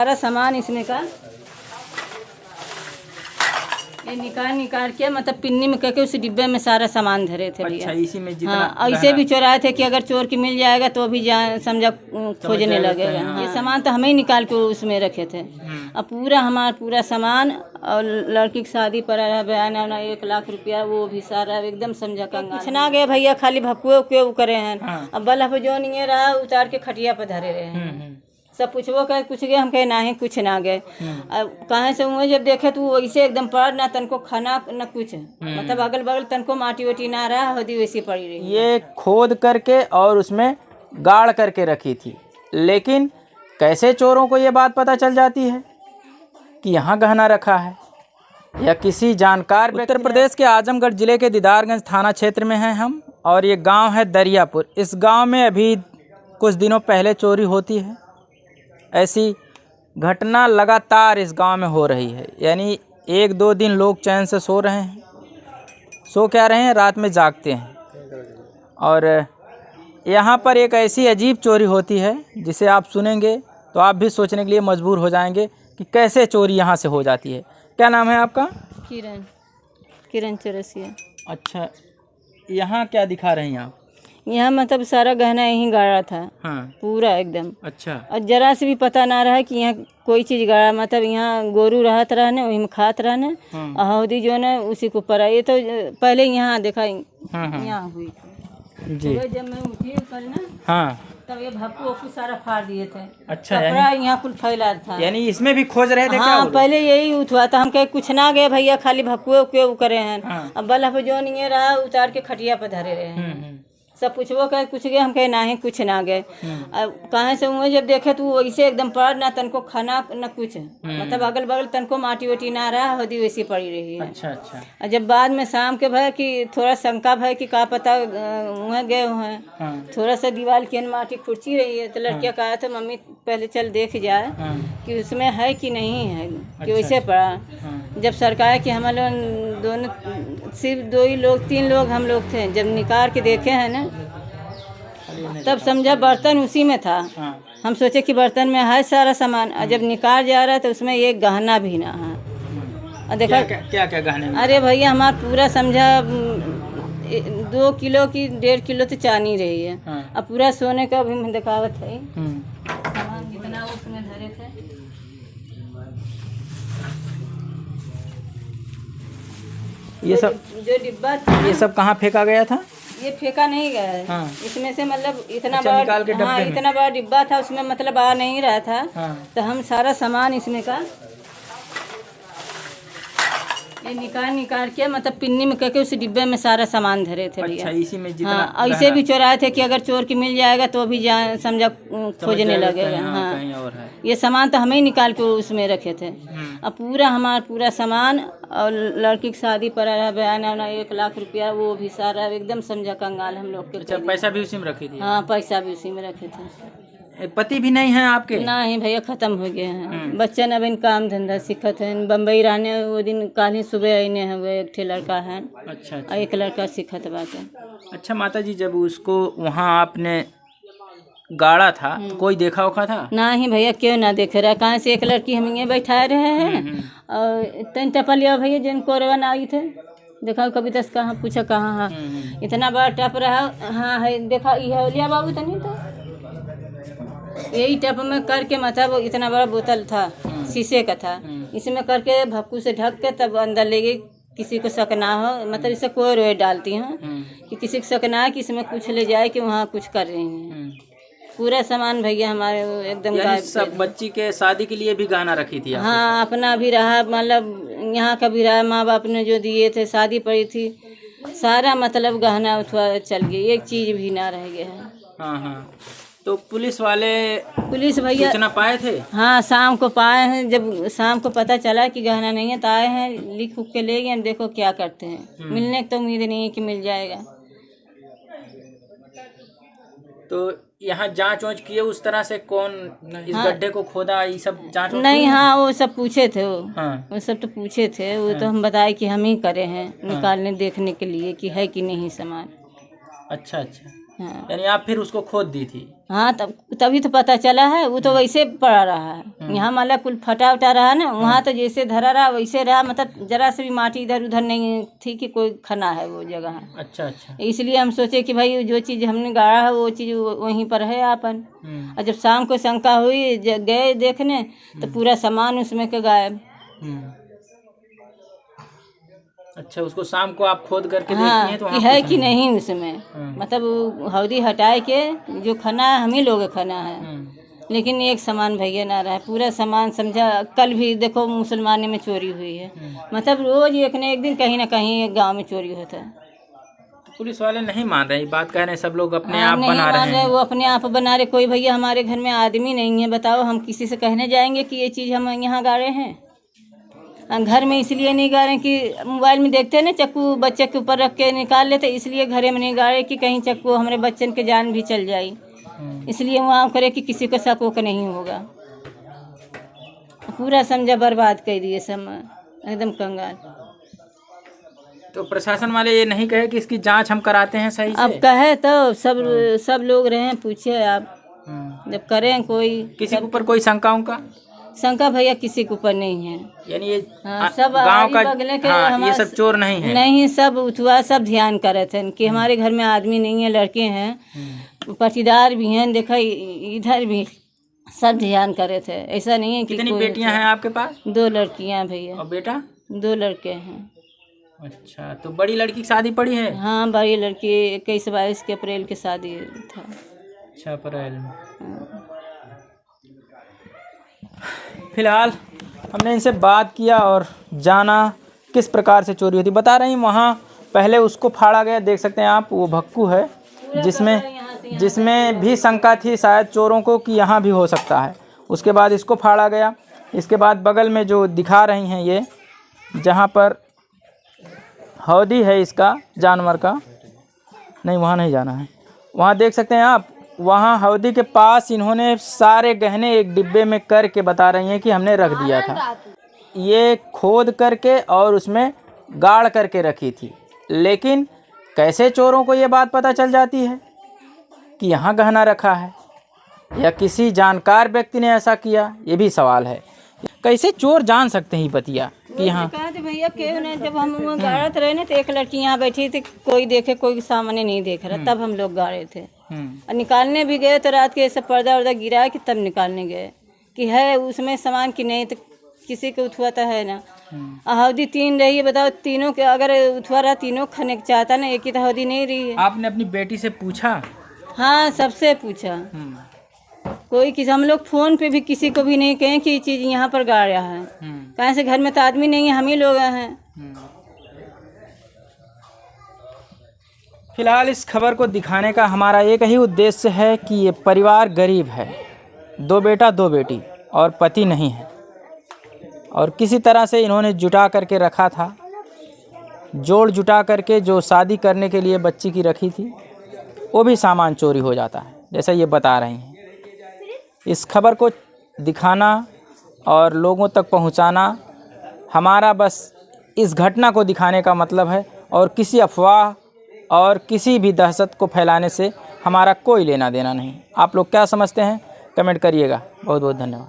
सारा सामान इसमें का ये निकाल के मतलब पिन्नी में करके उस डिब्बे में सारा सामान धरे थे भैया। अच्छा, इसी में जितना हाँ, ऐसे भी चोराए थे कि अगर चोर की मिल जाएगा तो भी समझा खोजने लगेगा। हाँ। ये सामान तो हमें ही निकाल के उसमें रखे थे। अब पूरा हमारा पूरा सामान और लड़की की शादी पर रहा बयान 1 लाख रुपया, वो भी सारा एकदम समझा कंगाल। कुछ ना गए भैया, खाली भकुए उकुए करे हैं। अब बल्ब जो नहीं रहा उतार के खटिया पर धरे रहे हैं। सब पूछबो कर कुछ गए, हम कहे नहीं कुछ ना गए। अब कहाँ से हुए जब देखे तो वैसे एकदम पड़ ना तनको खाना न कुछ, मतलब अगल बगल तनको माटी वाटी ना रहा, होदी वैसी पड़ी रही। ये खोद करके और उसमें गाड़ करके रखी थी, लेकिन कैसे चोरों को ये बात पता चल जाती है कि यहाँ गहना रखा है या किसी जानकार। उत्तर प्रदेश के आजमगढ़ जिले के दीदारगंज थाना क्षेत्र में हैं हम, और ये गांव है दरियापुर। इस गांव में अभी कुछ दिनों पहले चोरी होती है। ऐसी घटना लगातार इस गांव में हो रही है, यानी 1-2 दिन लोग चैन से सो रहे हैं। सो क्या रहे हैं, रात में जागते हैं। और यहाँ पर एक ऐसी अजीब चोरी होती है जिसे आप सुनेंगे तो आप भी सोचने के लिए मजबूर हो जाएंगे कि कैसे चोरी यहाँ से हो जाती है। क्या नाम है आपका? किरण चौरसिया। अच्छा, यहाँ क्या दिखा रहे हैं आप? यहाँ मतलब सारा गहना यहीं गाड़ा था। हाँ। पूरा एकदम। अच्छा। और जरा से भी पता ना रहा कि यहाँ कोई चीज गाड़ा, मतलब यहाँ गोरू रहत रहने, वही में खात रहने। हौदी जो है उसी को पड़ा। ये तो पहले यहाँ देखा, यहाँ हुई थी जी। जब मैं उठी कल ना, हाँ, तब ये भक्कू सारा फाड़ दिए थे। अच्छा, कपड़ा यहाँ कुल फैला था, यानी इसमें भी खोज रहे थे। हाँ, पहले यही उठवा था। हम कहे कुछ ना गए भैया, खाली भक्कुए उकुए करे हैं। अब बल्ब जो नहीं रहा उतार के खटिया पर धरे रहे हैं। सब पूछबो कर कुछ गए, हम कहे नहीं कुछ ना गए। अब कहाँ से हुए जब देखे तो वैसे एकदम पड़ ना तनको खाना न कुछ, मतलब अगल बगल तनको माटी वाटी ना रहा, होदी वैसी पड़ी रही है। अच्छा अच्छा। और जब बाद में शाम के भय कि थोड़ा शंका भय कि का पता वहाँ गए हुए हैं। थोड़ा सा दीवार की माटी खुर्ची रही है, तो लड़कियाँ कहा था मम्मी पहले चल देख जाए कि उसमें है कि नहीं है, कि वैसे पड़ा। जब सरकार कि हम लोग दोनों सिर्फ 2 ही लोग 3 लोग हम लोग थे, जब निकाल के देखे हैं ना तब समझा बर्तन उसी में था। हम सोचे कि बर्तन में है सारा सामान, और जब निकाल जा रहा है तो उसमें एक गहना भी ना है। और देखा क्या क्या गहने में? अरे भैया हमारा पूरा समझा 2 किलो की 1.5 किलो तो चांदी रही है। अब पूरा सोने का भी मैं दिखावत है सामान कितना उसमें धरे थे। ये सब जो डिब्बा ये सब कहाँ फेंका गया था? ये फेंका नहीं गया है। हाँ। इसमें से मतलब इतना बड़ा, हाँ, इतना बड़ा डिब्बा था, उसमें मतलब आ नहीं रहा था। हाँ। तो हम सारा सामान इसमें का ये निकाल के मतलब पिन्नी में करके उस डिब्बे में सारा सामान धरे थे भैया। अच्छा, इसी में जितना। हाँ, ऐसे भी चोराए थे कि अगर चोर की मिल जाएगा तो भी समझा खोजने लगेगा। हाँ, कहीं और है। ये सामान तो हमें ही निकाल के उसमें रखे थे। अब पूरा हमारा पूरा सामान और लड़की की शादी पर रहा बयान 1 लाख रुपया, वो भी सारा एकदम समझा कंगाल हम लोग के। अच्छा, पैसा भी उसी में रखे थे? हाँ, पैसा भी उसी में रखे थे। पति भी नहीं है आपके? नहीं भैया, खत्म हो गए हैं। बच्चे न अभी काम धंधा सीखत है, बम्बई रहने वो दिन काली सुबह आने हुए। एक ठे लड़का है। अच्छा, अच्छा। एक लड़का सीखत बात। अच्छा माता जी, जब उसको वहाँ आपने गाड़ा था तो कोई देखा उखा था? नहीं भैया, क्यों ना देख रहा। कहाँ से एक लड़की हम ये बैठा रहे हैं और तन टपलिया भैया जिन कोरवन आई थे, देखा कभी दस कहाँ पूछा कहाँ है। इतना बड़ा टप रहा। हाँ है, देखा ये लिया बाबू तनी, तो यही टप में करके मतलब इतना बड़ा बोतल था, शीशे का था, इसमें करके भक्कू से ढक के तब अंदर ले गई। किसी को शक ना हो, मतलब इसे कोई रोए डालती हैं कि किसी को शक ना है कि इसमें कुछ ले जाए कि वहाँ कुछ कर रही हैं। पूरा सामान भैया हमारे एकदम गायब। सब बच्ची के शादी के लिए भी गहना रखी थी? हाँ, अपना भी रहा, मतलब यहाँ का भी रहा, माँ बाप ने जो दिए थे, शादी पड़ी थी, सारा मतलब गहना उठवा चल गई, एक चीज भी ना रह गया है। हाँ हाँ। तो पुलिस भैया सूचना पाए थे? हाँ, शाम को पाए हैं। जब शाम को पता चला कि गहना नहीं है तो आए हैं, लिख उख के ले गए। देखो क्या करते हैं, मिलने की तो उम्मीद नहीं है कि मिल जाएगा। तो यहाँ जांच वांच किए उस तरह से? कौन इस गड्ढे को खोदा, ये सब जांच नहीं? हाँ, वो सब पूछे थे। हाँ। वो सब तो पूछे थे। वो तो हम बताए कि हम ही करे हैं, निकालने देखने के लिए कि है कि नहीं सामान। अच्छा अच्छा। हाँ। यानी आप फिर उसको खोद दी थी? हाँ, तभी तो पता चला है। वो तो वैसे पड़ा रहा है, यहाँ माला कुल फटा उटा रहा ना, वहाँ तो जैसे धरा रहा वैसे रहा, मतलब जरा से भी माटी इधर उधर नहीं थी कि कोई खना है वो जगह। अच्छा अच्छा। इसलिए हम सोचे कि भाई जो चीज़ हमने गाड़ा है वो चीज़ वहीं पर है आपन। और जब शाम को शंका हुई, गए देखने तो पूरा सामान उसमें के गायब। अच्छा, उसको शाम को आप खोद करके हाँ, देखती हैं तो कि वहाँ है कुछ कि नहीं? नहीं उसमें, मतलब हौदी हटाए के जो खना है हम ही लोग खना है, लेकिन एक सामान भैया ना रहा है। पूरा सामान समझा, कल भी देखो मुसलमाने में चोरी हुई है, मतलब रोज एक न एक दिन कहीं ना कहीं एक गांव में चोरी होता है। तो पुलिस वाले नहीं मान रहे, बात कह रहे हैं सब लोग अपने हाँ, आप नहीं बना मान रहे रहे, हैं। वो अपने आप बना रहे। कोई भैया हमारे घर में आदमी नहीं है, बताओ हम किसी से कहने जाएंगे कि ये चीज़ हम यहाँ गाड़े हैं? घर में इसलिए नहीं गाड़े कि मोबाइल में देखते हैं ना, चक्कू बच्चे के ऊपर रख के निकाल लेते, इसलिए घरे में नहीं गाड़े कि कहीं चक्कू हमारे बच्चन के जान भी चल जाए, इसलिए वहाँ करे कि किसी को शक वक नहीं होगा। पूरा समझा बर्बाद कर दिए सब, एकदम कंगाल। तो प्रशासन वाले ये नहीं कहे कि इसकी जांच हम कराते हैं सही से? अब कहे तो सब लोग रहे, पूछे आप, जब करें कोई किसी के ऊपर कोई शंका उनका? शंका भैया किसी के ऊपर नहीं है। यानी ये सब गांव का बगले के ये सब चोर नहीं है? नहीं, सब उठवा, सब ध्यान करे थे कि हमारे घर में आदमी नहीं है, लड़के हैं, पटीदार भी हैं, देखा इधर भी सब ध्यान करे थे। ऐसा नहीं है कि कितनी बेटियां हैं आपके पास? 2 लड़कियां भैया। और बेटा? 2 लड़के हैं। अच्छा, तो बड़ी लड़की की शादी पड़ी है? हाँ, बड़ी लड़की 21-22 के अप्रैल के शादी था। अच्छा, अप्रैल में। फिलहाल हमने इनसे बात किया और जाना किस प्रकार से चोरी होती। बता रही वहाँ पहले उसको फाड़ा गया, देख सकते हैं आप, वो भक्कू है जिसमें भी शंका थी शायद चोरों को कि यहाँ भी हो सकता है। उसके बाद इसको फाड़ा गया। इसके बाद बगल में जो दिखा रही हैं ये, जहाँ पर हौदी है इसका जानवर का, नहीं वहाँ नहीं जाना है, वहाँ देख सकते हैं आप, वहाँ हौदी के पास इन्होंने सारे गहने एक डिब्बे में करके बता रही हैं कि हमने रख दिया था। ये खोद करके और उसमें गाड़ करके रखी थी, लेकिन कैसे चोरों को ये बात पता चल जाती है कि यहाँ गहना रखा है, या किसी जानकार व्यक्ति ने ऐसा किया, ये भी सवाल है। कैसे चोर जान सकते हैं बतिया कि यहाँ? कहा थे भैया क्यों नहीं, जब हम वहाँ गाड़त रहे ना तो एक लड़की यहाँ बैठी थी, कोई देखे कोई सामने नहीं देख रहा, तब हम लोग गाड़े थे। और निकालने भी गए तो रात के सब पर्दा वर्दा गिरा कि तब निकालने गए कि है उसमें सामान कि नहीं, तो किसी को उठवाता है ना। हौदी 3 रही है, बताओ, तीनों के अगर उठवा रहा, तीनों खाने को चाहता ना, एक ही तो हौदी नहीं रही है। आपने अपनी बेटी से पूछा? हाँ, सबसे पूछा। कोई किसी, हम लोग फोन पे भी किसी को भी नहीं कहें कि ये चीज़ यहाँ पर गाड़ा है, कहीं से घर में तो आदमी नहीं है, हम ही लोग हैं। फिलहाल इस खबर को दिखाने का हमारा एक ही उद्देश्य है कि ये परिवार गरीब है, 2 बेटा 2 बेटी और पति नहीं है, और किसी तरह से इन्होंने जुटा करके रखा था, जोड़ जुटा करके जो शादी करने के लिए बच्ची की रखी थी, वो भी सामान चोरी हो जाता है, जैसा ये बता रही हैं। इस खबर को दिखाना और लोगों तक पहुंचाना हमारा बस इस घटना को दिखाने का मतलब है, और किसी अफवाह और किसी भी दहशत को फैलाने से हमारा कोई लेना देना नहीं। आप लोग क्या समझते हैं कमेंट करिएगा। बहुत बहुत धन्यवाद।